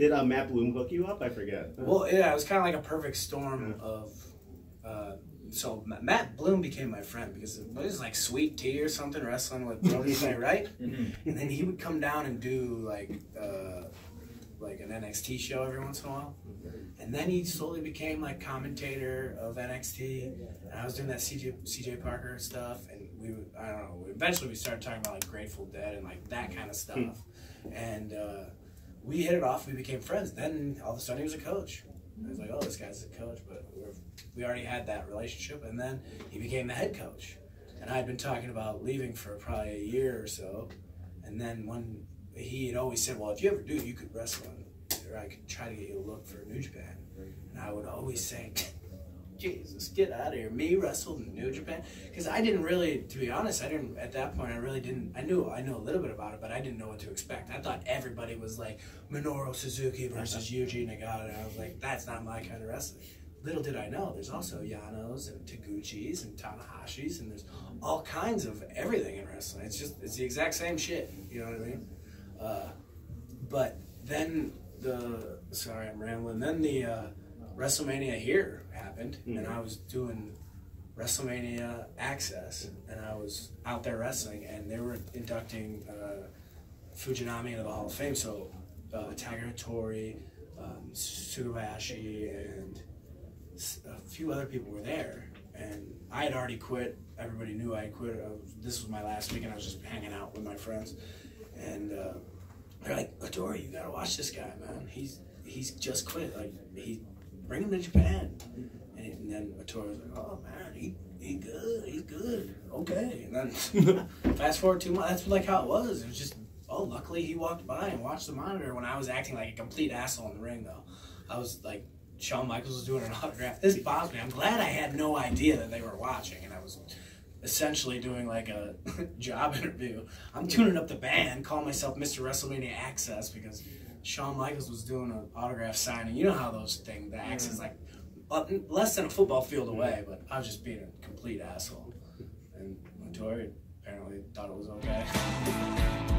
Did Matt Bloom hook you up? I forget. Well, yeah, it was kind of like a perfect storm of. So Matt Bloom became my friend because it was like Sweet Tea or something, wrestling with Brody Clay, right? And then he would come down and do like an NXT show every once in a while. And then he slowly became like commentator of NXT. And I was doing that CJ Parker stuff, and I don't know, eventually we started talking about like Grateful Dead and like that kind of stuff. And we hit it off, we became friends. Then all of a sudden he was a coach. I was like, oh, this guy's a coach, but we already had that relationship. And then he became the head coach. And I had been talking about leaving for probably a year or so. And then when he had always said, well, if you ever do, you could wrestle, or I could try to get you a look for New Japan. And I would always say, Jesus, get out of here. Me wrestled in New Japan? Because I didn't really, to be honest, at that point, I really didn't, I knew a little bit about it, but I didn't know what to expect. I thought everybody was like Minoru Suzuki versus Yuji Nagata, and I was like, that's not my kind of wrestling. Little did I know, there's also Yanos and Taguchis and Tanahashis, and there's all kinds of everything in wrestling. It's the exact same shit, you know what I mean? But then sorry, I'm rambling, then the WrestleMania here happened, and I was doing WrestleMania Access, and I was out there wrestling, and they were inducting Fujinami into the Hall of Fame, so Tiger Hattori, Sugabayashi, and a few other people were there, and I had already quit. Everybody knew I had quit. This was my last week, and I was just hanging out with my friends, and they're like, Hattori, you gotta watch this guy, man. He's just quit. Like, bring him to Japan. And then Hattori was like, oh man, he's good. Okay. And then fast forward 2 months, that's like how it was. It was just, oh, luckily he walked by and watched the monitor when I was acting like a complete asshole in the ring, though. I was like, Shawn Michaels was doing an autograph. This bothers me. I'm glad I had no idea that they were watching, and I was essentially doing like a job interview. I'm tuning up the band, calling myself Mr. WrestleMania Access because Shawn Michaels was doing an autograph signing. You know how those things, the access, like less than a football field away, but I was just being a complete asshole. And Hattori apparently thought it was okay.